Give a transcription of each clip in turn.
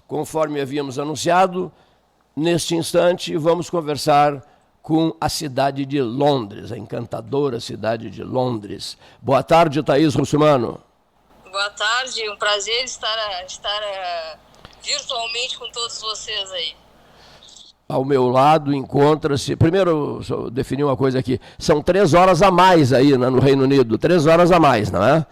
Conforme havíamos anunciado, neste instante vamos conversar com a cidade de Londres, a encantadora cidade de Londres. Boa tarde, Thaís Russumano. Boa tarde, um prazer estar virtualmente com todos vocês aí. Ao meu lado encontra-se... Primeiro, só definir uma coisa aqui. São 3 horas a mais aí no Reino Unido. 3 horas a mais, não é?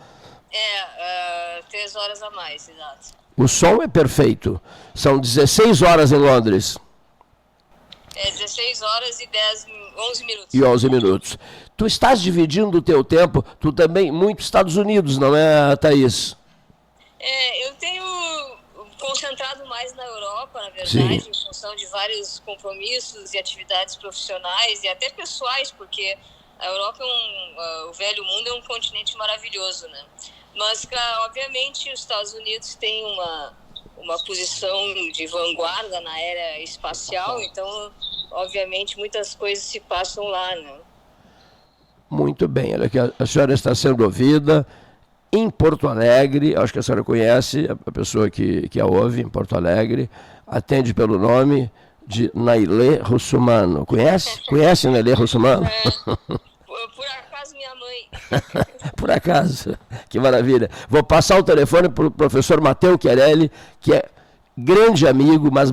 3 horas a mais, exato. O som é perfeito. São 16 horas em Londres. 16 horas e 11 minutos. E 11 minutos. Tu estás dividindo o teu tempo, tu também, muito Estados Unidos, não é, Thaís? Eu tenho concentrado mais na Europa, na verdade, Sim. Em função de vários compromissos e atividades profissionais e até pessoais, porque a Europa o velho mundo é um continente maravilhoso, né? Mas, obviamente, os Estados Unidos têm uma posição de vanguarda na era espacial, então, obviamente, muitas coisas se passam lá, né? Muito bem, olha que a senhora está sendo ouvida em Porto Alegre, acho que a senhora conhece a pessoa que a ouve em Porto Alegre, atende pelo nome de Nailê Russumano. Conhece? Conhece Nailê Russumano? Por acaso, minha mãe. Por acaso, que maravilha. Vou passar o telefone para o professor Matteo Chiarelli, que é grande amigo, mas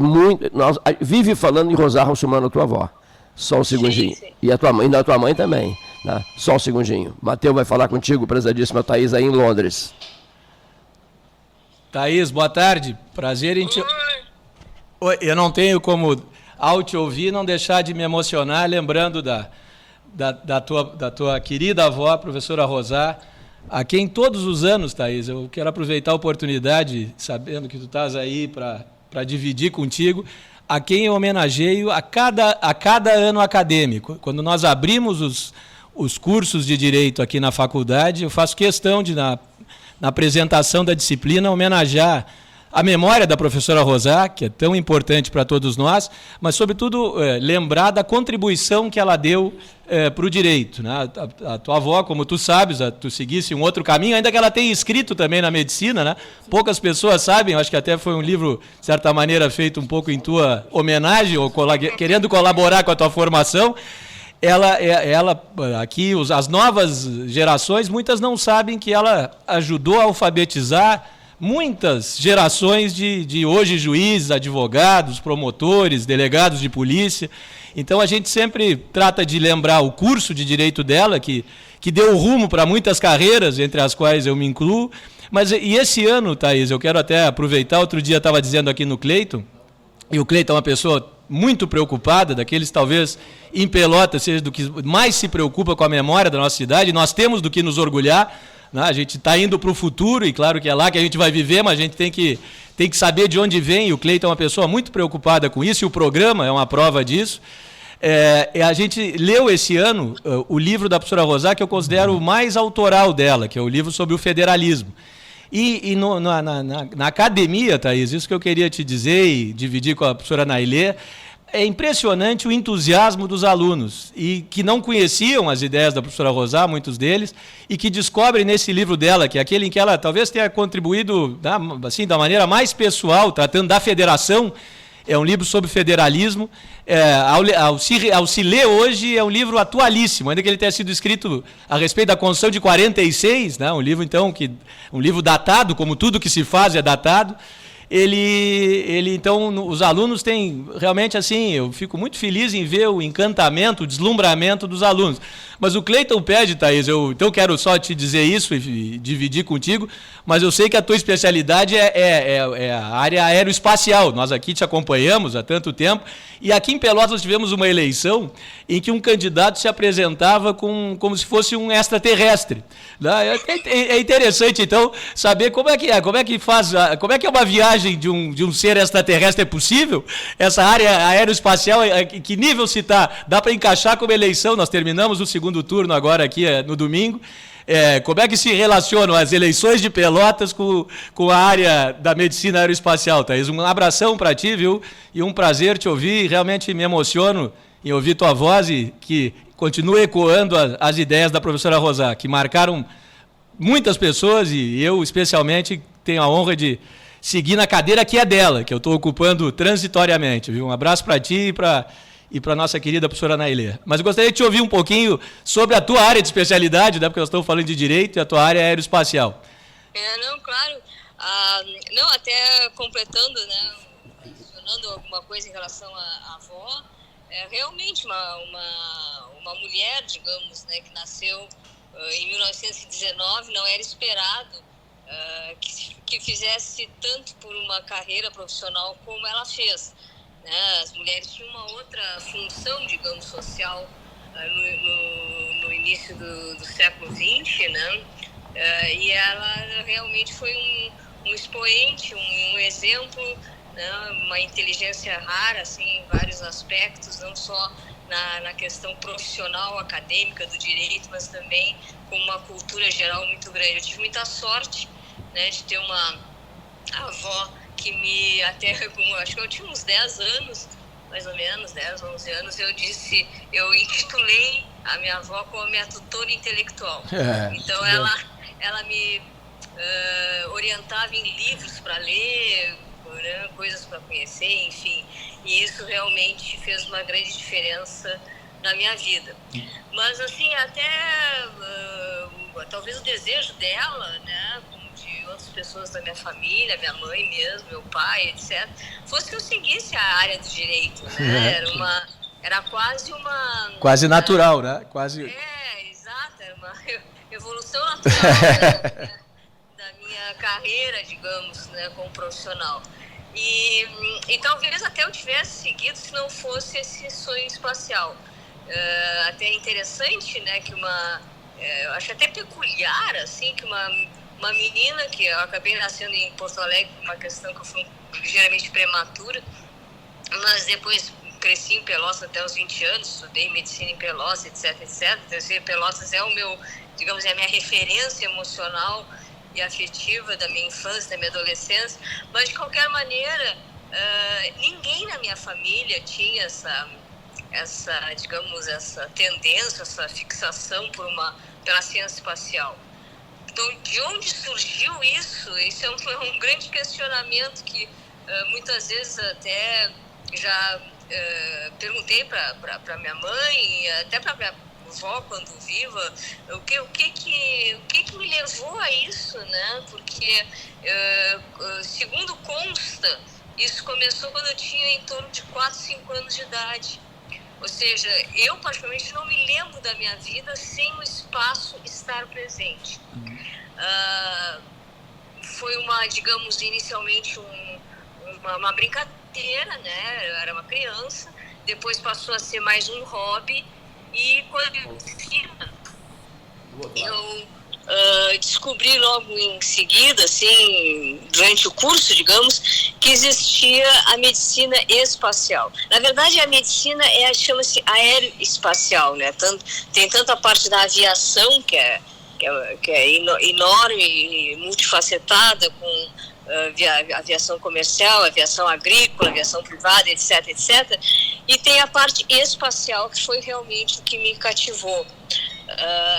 vive falando em Rosário Russumano, a tua avó. Só um segundinho. Sim. E a tua mãe também. Né? Só um segundinho. Matteo vai falar contigo, prezadíssima Thaís, aí em Londres. Thaís, boa tarde. Prazer em te... Oi, eu não tenho como, ao te ouvir, não deixar de me emocionar, lembrando da tua querida avó, professora Rosá, a quem todos os anos, Thaís, eu quero aproveitar a oportunidade, sabendo que tu estás aí para dividir contigo, a quem eu homenageio a cada ano acadêmico. Quando nós abrimos os cursos de Direito aqui na faculdade, eu faço questão de, na apresentação da disciplina, homenagear a memória da professora Rosá, que é tão importante para todos nós, mas, sobretudo, lembrar da contribuição que ela deu para o direito. Né? A tua avó, como tu sabes, tu seguisse um outro caminho, ainda que ela tenha escrito também na medicina, né? Poucas pessoas sabem, eu acho que até foi um livro, de certa maneira, feito um pouco em tua homenagem, ou querendo colaborar com a tua formação. Ela aqui, as novas gerações, muitas não sabem que ela ajudou a alfabetizar muitas gerações de hoje juízes, advogados, promotores, delegados de polícia. Então a gente sempre trata de lembrar o curso de direito dela, que deu rumo para muitas carreiras, entre as quais eu me incluo. E esse ano, Thaís, eu quero até aproveitar, outro dia estava dizendo aqui no Cleiton, e o Cleiton é uma pessoa muito preocupada, daqueles talvez em Pelotas, seja do que mais se preocupa com a memória da nossa cidade, nós temos do que nos orgulhar. A gente está indo para o futuro, e claro que é lá que a gente vai viver, mas a gente tem que saber de onde vem, e o Cleiton é uma pessoa muito preocupada com isso, e o programa é uma prova disso. A gente leu esse ano o livro da professora Rosá, que eu considero o mais autoral dela, que é o livro sobre o federalismo. E na academia, Thaís, isso que eu queria te dizer e dividir com a professora Nailê, é impressionante o entusiasmo dos alunos, e que não conheciam as ideias da professora Rosá, muitos deles, e que descobrem nesse livro dela, que é aquele em que ela talvez tenha contribuído assim, da maneira mais pessoal, tratando da federação. É um livro sobre federalismo. Ao se ler hoje, é um livro atualíssimo, ainda que ele tenha sido escrito a respeito da Constituição de 46, né? Um livro datado, como tudo que se faz é datado. Então, os alunos têm, realmente, assim, eu fico muito feliz em ver o encantamento, o deslumbramento dos alunos. Mas o Cleiton pede, Thaís, então quero só te dizer isso e dividir contigo, mas eu sei que a tua especialidade é a área aeroespacial. Nós aqui te acompanhamos há tanto tempo, e aqui em Pelotas nós tivemos uma eleição em que um candidato se apresentava como se fosse um extraterrestre. É interessante, então, saber como é que é uma viagem de um ser extraterrestre. É possível? Essa área aeroespacial, que nível se está? Dá para encaixar como eleição? Nós terminamos o segundo turno agora aqui no domingo. Como é que se relacionam as eleições de Pelotas com a área da medicina aeroespacial, Thaís? Um abração para ti, viu? E um prazer te ouvir. Realmente me emociono em ouvir tua voz e que continue ecoando as ideias da professora Rosá, que marcaram muitas pessoas, e eu especialmente tenho a honra de seguir na cadeira que é dela, que eu estou ocupando transitoriamente. Viu? Um abraço para ti e para a nossa querida professora Nailê. Mas eu gostaria de te ouvir um pouquinho sobre a tua área de especialidade, né, porque nós estamos falando de direito e a tua área é aeroespacial. Não, claro. Não, até completando, né, adicionando alguma coisa em relação à avó, realmente uma mulher, digamos, né, que nasceu em 1919, não era esperado que fizesse tanto por uma carreira profissional como ela fez. Né? As mulheres tinham uma outra função, digamos, social no início do século XX, né? E ela realmente foi um expoente, um exemplo, né? Uma inteligência rara, assim, em vários aspectos, não só na questão profissional, acadêmica do direito, mas também com uma cultura geral muito grande. Eu tive muita sorte, né, de ter uma avó que acho que eu tinha uns 10 anos, mais ou menos, 10, 11 anos, eu intitulei a minha avó como minha tutora intelectual. Então ela me orientava em livros para ler, né, coisas para conhecer, enfim, e isso realmente fez uma grande diferença na minha vida. Mas assim, até talvez o desejo dela, né, como de outras pessoas da minha família, minha mãe mesmo, meu pai, etc., fosse que eu seguisse a área do direito, né? Era quase uma... Quase natural, né? Quase... exato, era uma evolução natural, né, da minha carreira, digamos, né, como profissional. E talvez até eu tivesse seguido se não fosse esse sonho espacial. Até interessante, né, que eu acho até peculiar, assim, que uma menina que eu acabei nascendo em Porto Alegre, uma questão que eu fui ligeiramente prematura, mas depois cresci em Pelotas até os 20 anos, estudei medicina em Pelotas, etc, etc. Então, Pelotas é digamos, é a minha referência emocional e afetiva da minha infância, da minha adolescência, mas de qualquer maneira, ninguém na minha família tinha digamos, essa tendência, essa fixação pela ciência espacial. Então, de onde surgiu isso? Isso é um grande questionamento que muitas vezes até já perguntei para minha mãe, até para minha avó quando viva, o que me levou a isso, né? Porque, segundo consta, isso começou quando eu tinha em torno de 4, 5 anos de idade. Ou seja, eu particularmente não me lembro da minha vida sem o espaço estar presente. Foi digamos, inicialmente uma brincadeira, né? Eu era uma criança, depois passou a ser mais um hobby, e quando eu descobri logo em seguida, assim, durante o curso, digamos, que existia a medicina espacial. Na verdade, a medicina chama-se aeroespacial, né? Tem tanto a parte da aviação, que é enorme e multifacetada, com aviação comercial, aviação agrícola, aviação privada, etc, etc. E tem a parte espacial, que foi realmente o que me cativou.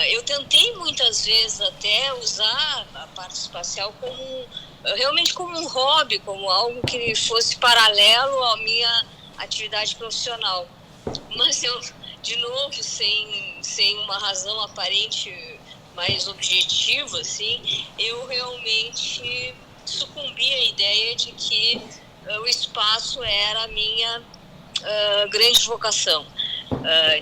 Eu tentei muitas vezes até usar a parte espacial realmente como um hobby, como algo que fosse paralelo à minha atividade profissional. Mas eu, de novo, sem uma razão aparente mais objetiva, assim, eu realmente sucumbi à ideia de que o espaço era a minha grande vocação.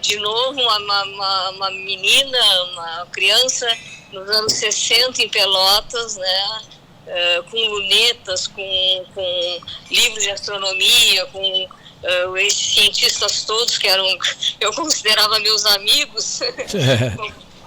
De novo, uma menina, uma criança nos anos 60 em Pelotas, né, com lunetas, com livros de astronomia, com esses cientistas todos que eu considerava meus amigos,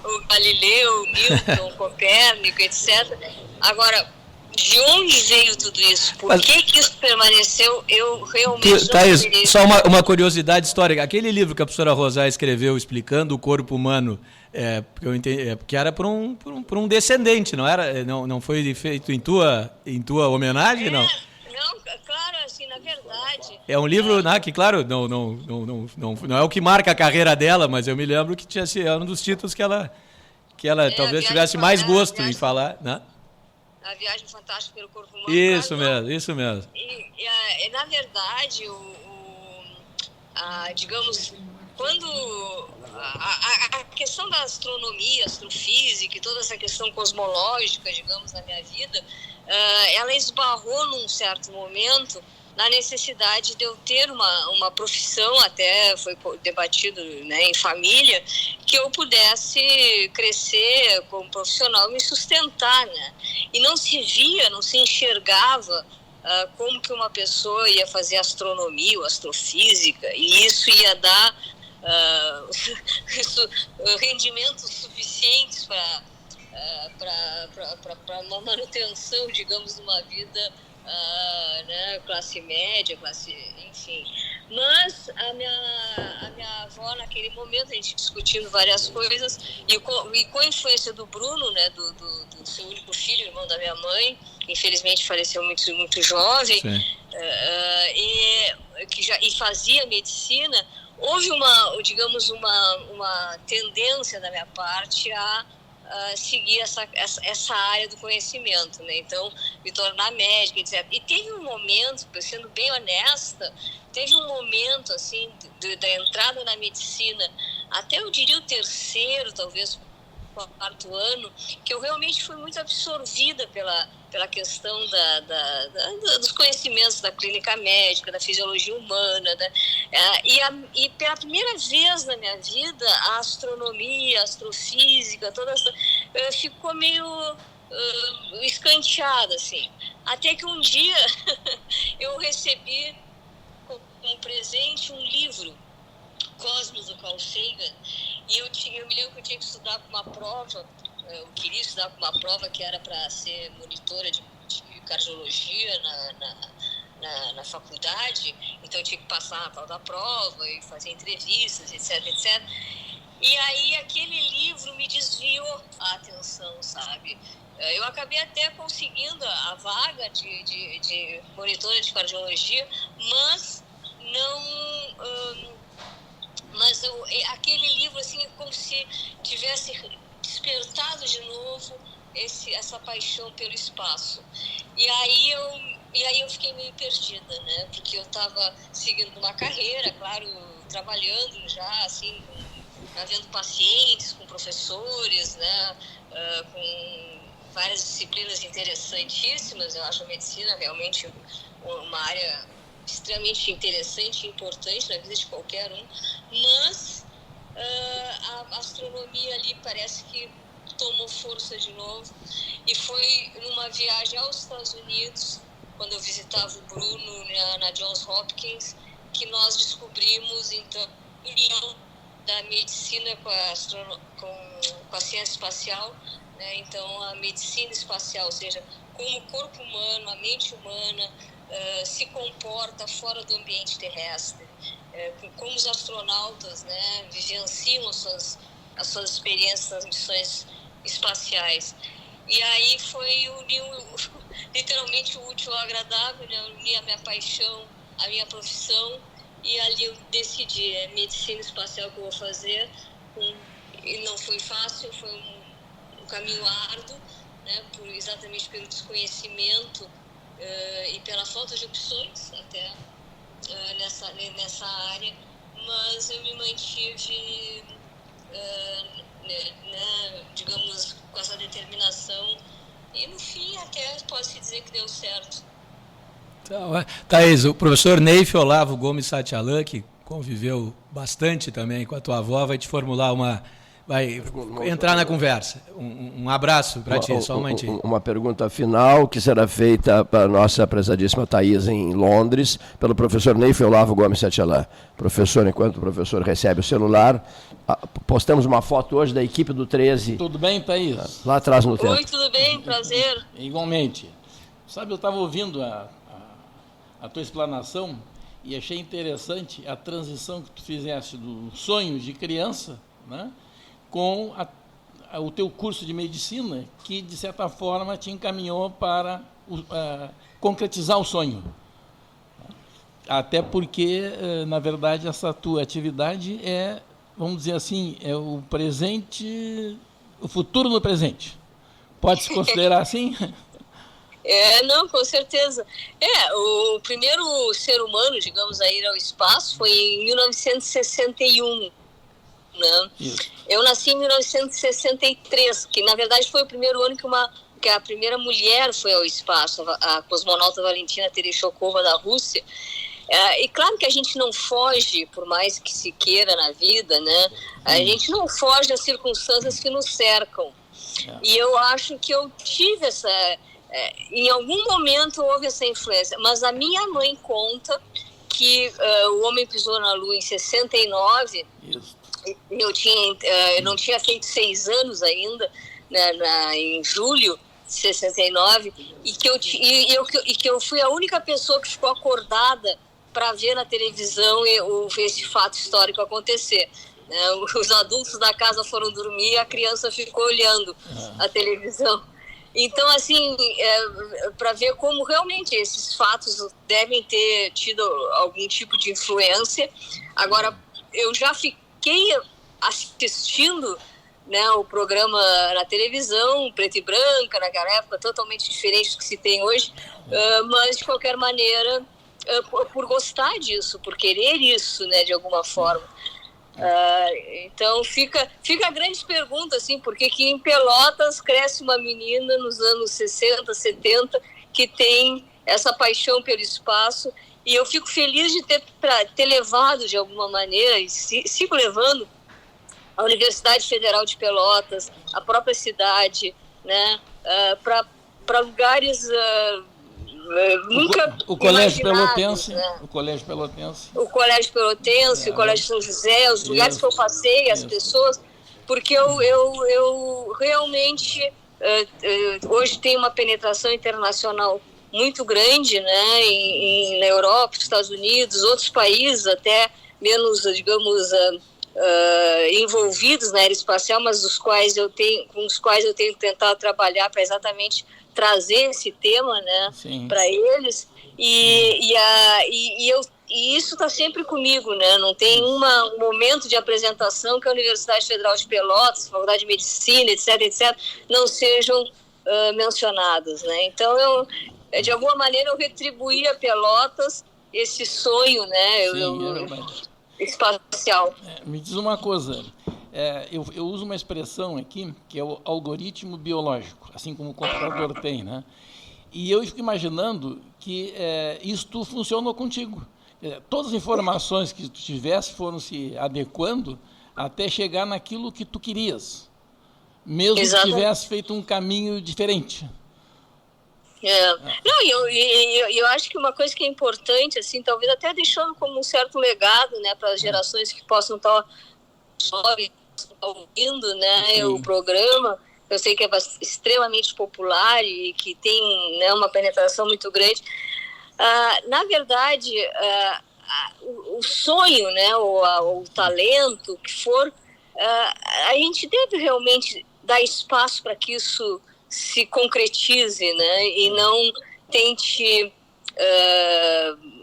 o Galileu, o Newton, o Copérnico, etc. Agora, de onde veio tudo isso? Por que isso permaneceu? Eu realmente Thaís, só uma curiosidade histórica. Aquele livro que a professora Rosá escreveu explicando o corpo humano, que era por um descendente, não era? Não foi feito em tua homenagem, não? Não, claro, assim, na verdade... É um livro, né, que, claro, não é o que marca a carreira dela, mas eu me lembro que era um dos títulos que ela talvez tivesse mais gosto em falar, né? A Viagem Fantástica pelo Corpo Humano. Isso mesmo, isso mesmo. E, na verdade, digamos, quando a questão da astronomia, astrofísica e toda essa questão cosmológica, digamos, na minha vida, ela esbarrou num certo momento na necessidade de eu ter uma profissão, até foi debatido, né, em família, que eu pudesse crescer como profissional e me sustentar, né? E não se via, não se enxergava como que uma pessoa ia fazer astronomia ou astrofísica, e isso ia dar rendimentos suficientes para uma manutenção, digamos, de uma vida, né, classe média, enfim. Mas a minha avó, naquele momento, a gente discutindo várias coisas, e com a influência do Bruno, né, do seu único filho, irmão da minha mãe, que infelizmente faleceu muito, muito jovem, e fazia medicina, houve uma tendência da minha parte a seguir essa área do conhecimento, né? Então, me tornar médica, etc. E teve um momento, sendo bem honesta, assim, da entrada na medicina, até eu diria o terceiro, talvez quarto ano, que eu realmente fui muito absorvida pela questão dos conhecimentos da clínica médica, da fisiologia humana, né? E pela primeira vez na minha vida, a astronomia, a astrofísica, toda essa ficou meio escanteada, assim. Até que um dia eu recebi como presente um livro, Cosmos, do Carl Sagan, e eu me lembro que eu tinha que estudar para uma prova, eu queria estudar para uma prova que era para ser monitora de cardiologia na faculdade, então eu tinha que passar a tal da prova e fazer entrevistas, etc, etc. E aí aquele livro me desviou a atenção, sabe? Eu acabei até conseguindo a vaga de monitora de cardiologia, mas não... aquele livro, assim, é como se tivesse despertado de novo essa paixão pelo espaço. E aí eu fiquei meio perdida, né? Porque eu estava seguindo uma carreira, claro, trabalhando já, assim, vendo pacientes, com professores, né? Com várias disciplinas interessantíssimas. Eu acho a medicina realmente uma área extremamente interessante e importante na vida de qualquer um, mas a astronomia ali parece que tomou força de novo, e foi numa viagem aos Estados Unidos, quando eu visitava o Bruno na Johns Hopkins, que nós descobrimos, então, a união da medicina com a ciência espacial, né? Então, a medicina espacial, ou seja, como o corpo humano, a mente humana se comporta fora do ambiente terrestre, como os astronautas, né, vivenciam as suas experiências nas missões espaciais. E aí foi unir literalmente o útil ao agradável, né, unir a minha paixão, a minha profissão, e ali eu decidi, medicina espacial que eu vou fazer, e não foi fácil, foi um caminho árduo, né, exatamente pelo desconhecimento e pela falta de opções até nessa área, mas eu me mantive, né, digamos, com essa determinação, e no fim até pode-se dizer que deu certo. Thaís, o professor Neif Olavo Gomes Satyalan, que conviveu bastante também com a tua avó, vai te formular vai entrar na conversa. Um abraço para ti, só um momentinho. Uma pergunta final que será feita para a nossa prezadíssima Thaís em Londres, pelo professor Neif Olavo Gomes Satyalan. Professor, enquanto o professor recebe o celular, postamos uma foto hoje da equipe do 13. Tudo bem, Thaís? Lá atrás no tempo. Oi, tudo bem? Prazer. Igualmente. Sabe, eu estava ouvindo a tua explanação e achei interessante a transição que tu fizeste do sonho de criança, né, com o teu curso de medicina, que, de certa forma, te encaminhou para concretizar o sonho. Até porque, na verdade, essa tua atividade vamos dizer assim, é o presente, o futuro no presente. Pode-se considerar assim? Não, com certeza. O primeiro ser humano, digamos, a ir ao espaço foi em 1961, né? Eu nasci em 1963, que na verdade foi o primeiro ano que a primeira mulher foi ao espaço, a cosmonauta Valentina Tereshkova da Rússia. E claro que a gente não foge, por mais que se queira na vida, né? A gente não foge das circunstâncias que nos cercam. E eu acho que eu tive em algum momento houve essa influência, mas a minha mãe conta que o homem pisou na Lua em 69. Isso. Eu não tinha feito 6 anos ainda, né, em julho de 69, e que eu fui a única pessoa que ficou acordada para ver na televisão esse fato histórico acontecer. Os adultos da casa foram dormir e a criança ficou olhando a televisão. Então, assim, para ver como realmente esses fatos devem ter tido algum tipo de influência. Agora, eu já fiquei assistindo, né, o programa na televisão, preto e branca, naquela época, totalmente diferente do que se tem hoje, mas, de qualquer maneira, por gostar disso, por querer isso, né, de alguma forma. Então fica a grande pergunta, assim, porque que em Pelotas cresce uma menina nos anos 60, 70 que tem essa paixão pelo espaço, e eu fico feliz de ter levado de alguma maneira, e sigo levando, a Universidade Federal de Pelotas, a própria cidade, né, para lugares nunca o Colégio Pelotense, né? O Colégio Pelotense, o Colégio São José, os lugares que eu passei, as pessoas, porque eu realmente hoje tenho uma penetração internacional muito grande, né, na Europa, nos Estados Unidos, outros países até menos, digamos, envolvidos na área espacial, mas com os quais eu tenho tentado trabalhar para exatamente trazer esse tema, né, para eles, e isso está sempre comigo, né? Não tem um momento de apresentação que a Universidade Federal de Pelotas, Faculdade de Medicina, etc., não sejam mencionados, né? Então, de alguma maneira, eu retribuí a Pelotas esse sonho, né, espacial. Me diz uma coisa, eu uso uma expressão aqui, que é o algoritmo biológico, assim como o computador tem, né? E eu fico imaginando que isto funcionou contigo. Todas as informações que tu tivesse foram se adequando até chegar naquilo que tu querias, mesmo que tivesse feito um caminho diferente. Não, eu acho que uma coisa que é importante, assim, talvez até deixando como um certo legado, né, para as gerações que possam estar ouvindo, né, o programa. Eu sei que é extremamente popular e que tem, né, uma penetração muito grande. Na verdade, o sonho, né, o talento, que for, a gente deve realmente dar espaço para que isso se concretize, né, e não tente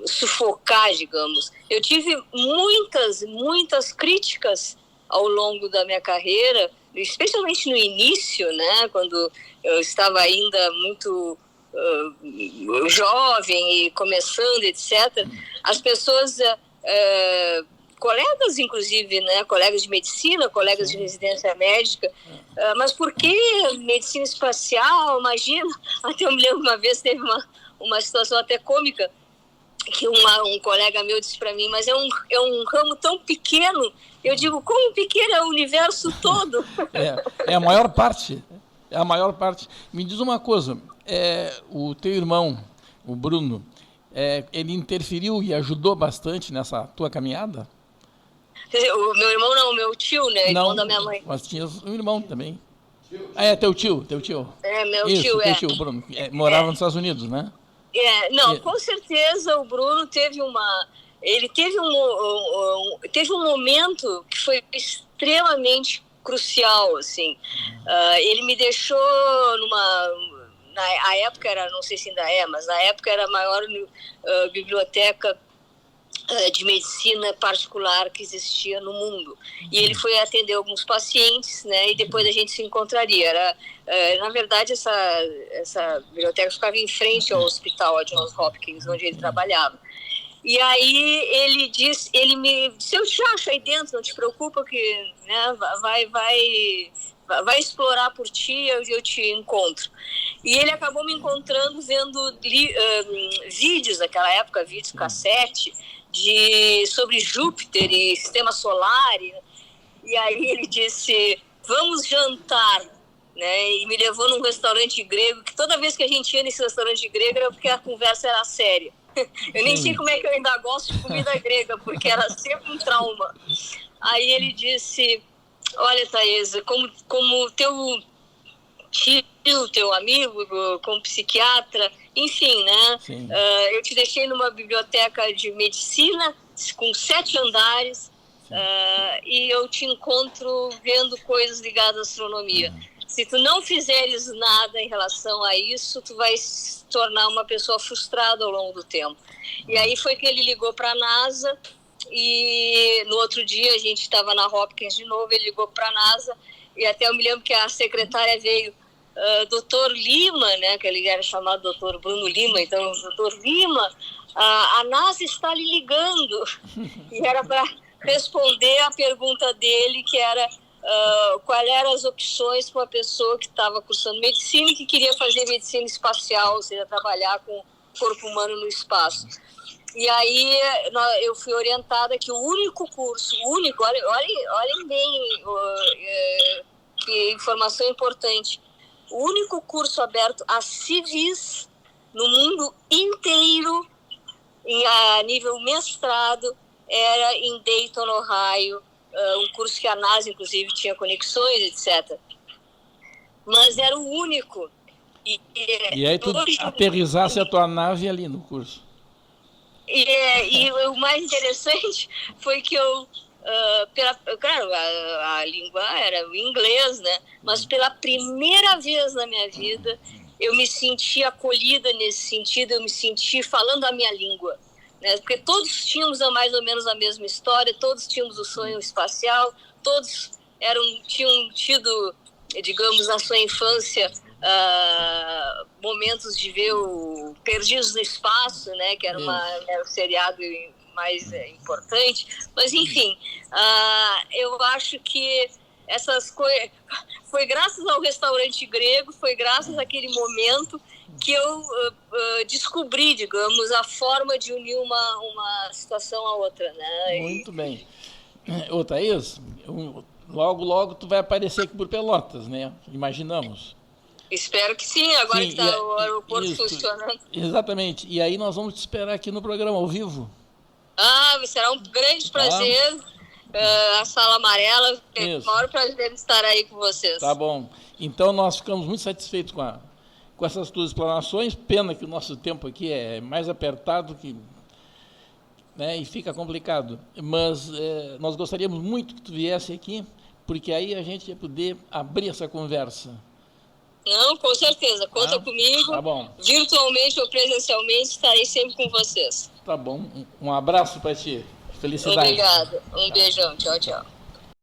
sufocar, digamos. Eu tive muitas críticas ao longo da minha carreira, especialmente no início, né, quando eu estava ainda muito jovem e começando, etc. As pessoas, colegas inclusive, né, colegas de medicina, colegas de residência médica, mas por que medicina espacial? Imagina, até eu me lembro uma vez, teve uma situação até cômica, que um colega meu disse para mim, mas é um ramo tão pequeno. Eu digo, como pequeno é o universo todo? É a maior parte. É a maior parte. Me diz uma coisa, o teu irmão, o Bruno, ele interferiu e ajudou bastante nessa tua caminhada? O meu irmão não, o meu tio, né? Irmão da minha mãe. Mas tinha um irmão também. Teu tio. Meu tio, teu tio, Bruno. Morava nos Estados Unidos, né? Com certeza o Bruno teve um momento que foi extremamente crucial, assim. Ele me deixou a época era, não sei se ainda é, mas na época era a maior biblioteca de medicina particular que existia no mundo. E ele foi atender alguns pacientes, né, e depois a gente se encontraria. Na verdade, essa biblioteca ficava em frente ao hospital, a Johns Hopkins, onde ele trabalhava. E aí ele me disse, eu te acho aí dentro, não te preocupa que, né, vai explorar por ti, eu te encontro. E ele acabou me encontrando vendo vídeos naquela época, vídeos cassete, sobre Júpiter e sistema solar. E aí ele disse, vamos jantar, né? E me levou num restaurante grego, que toda vez que a gente ia nesse restaurante grego era porque a conversa era séria. Eu nem sei como é que eu ainda gosto de comida grega, porque era sempre um trauma. Aí ele disse, olha, Thaisa, como teu tio, teu amigo, como psiquiatra, enfim, né? Eu te deixei numa biblioteca de medicina com 7 andares e eu te encontro vendo coisas ligadas à astronomia. Se tu não fizeres nada em relação a isso, tu vai se tornar uma pessoa frustrada ao longo do tempo. E aí foi que ele ligou para a NASA e no outro dia a gente estava na Hopkins de novo, ele ligou para a NASA e até eu me lembro que a secretária veio, Dr. Lima, né, que ele era chamado Dr. Bruno Lima, então Dr. Lima, a NASA está lhe ligando. E era para responder a pergunta dele, que era quais eram as opções para uma pessoa que estava cursando medicina e que queria fazer medicina espacial, ou seja, trabalhar com o corpo humano no espaço. E aí eu fui orientada que o único curso, olhem bem, que informação importante, o único curso aberto a civis no mundo inteiro, a nível mestrado, era em Dayton, Ohio, um curso que a NASA, inclusive, tinha conexões, etc. Mas era o único. E aí tu aterrissasse a tua nave ali no curso. E o mais interessante foi que eu, claro, a língua era o inglês, né? Mas pela primeira vez na minha vida, eu me senti acolhida nesse sentido, eu me senti falando a minha língua. Né? Porque todos tínhamos mais ou menos a mesma história, todos tínhamos o sonho espacial, todos tinham tido, digamos, na sua infância, momentos de ver o Perdidos no Espaço, né? Que era o seriado mais importante. Mas, enfim, eu acho que essas coisas... Foi graças ao restaurante grego, foi graças àquele momento que eu descobri, digamos, a forma de unir uma situação à outra, né? Muito bem. Ô, Thaís, logo tu vai aparecer aqui por Pelotas, né? Imaginamos. Espero que sim, agora que está o aeroporto funcionando. Exatamente. E aí nós vamos te esperar aqui no programa, ao vivo. Será um grande prazer. A Sala Amarela, é o maior prazer de estar aí com vocês. Tá bom. Então nós ficamos muito satisfeitos com essas tuas explanações. Pena que o nosso tempo aqui é mais apertado né, e fica complicado. Mas nós gostaríamos muito que tu viesse aqui, porque aí a gente ia poder abrir essa conversa. Não, com certeza. Conta comigo. Tá bom. Virtualmente ou presencialmente, estarei sempre com vocês. Tá bom. Um abraço para ti. Felicidade. Obrigada. Um beijão. Tchau, tchau.